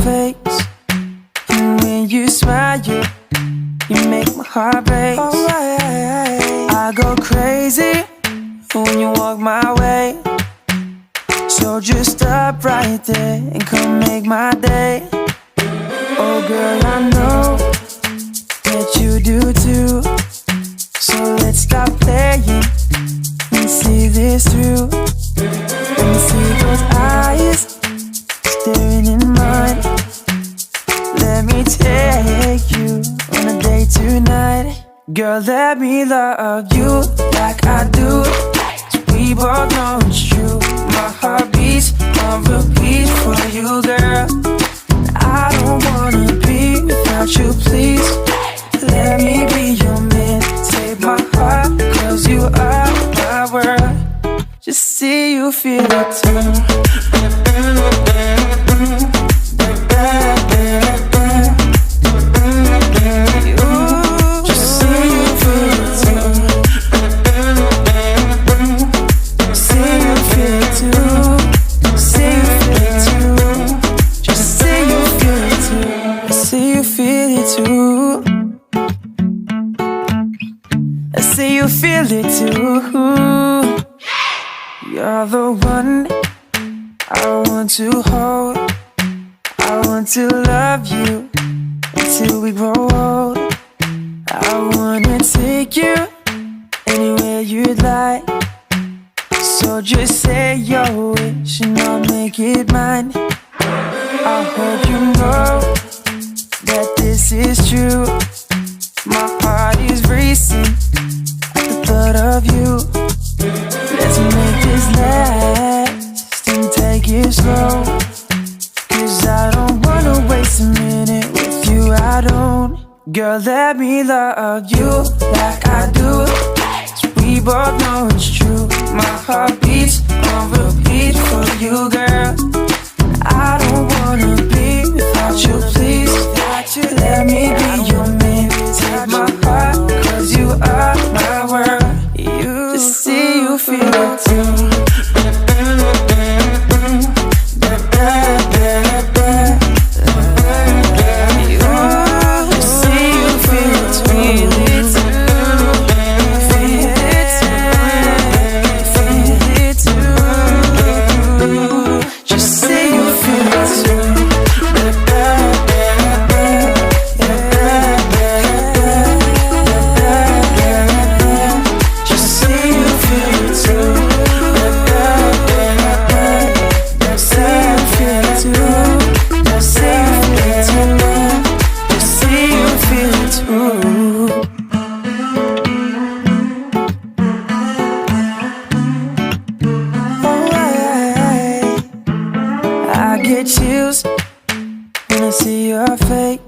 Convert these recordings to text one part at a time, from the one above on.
face, and when you smile, you make my heart break. I go crazy when you walk my way, so just stop right there and come make my day. Oh girl, I know that you do too, so let's stop playing and see this through. Let me see those eyes staring in mine. Let me take you on a date tonight. Girl, let me love you like I do, 'cause we both know it's true. My heart beats on repeat for you, girl. I don't wanna be without you, please. Let me be your man. Take my heart, 'cause you are my world. Just see you feel it too. I see you feel it too. You're the one I want to hold. I want to love you until we grow old. I wanna take you anywhere you'd like, so just say your wish and I'll make it mine. I hope you know that this is true. My heart is racing at the thought of you. Let's make this last and take it slow, 'cause I don't wanna waste a minute with you, I don't. Girl, let me love you like I do, 'cause we both know it's true. My heart beats on repeat for you, girl. I don't wanna be without you, please. Let me be your man. Take my heart, 'cause you are my world. Just see you feel it too. I get chills when I see your face,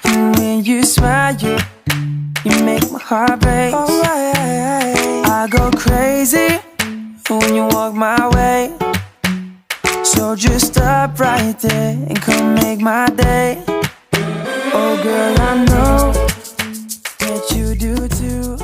and when you smile, you make my heart break. I go crazy when you walk my way, so just stop right there and come make my day. Oh girl, I know that you do too.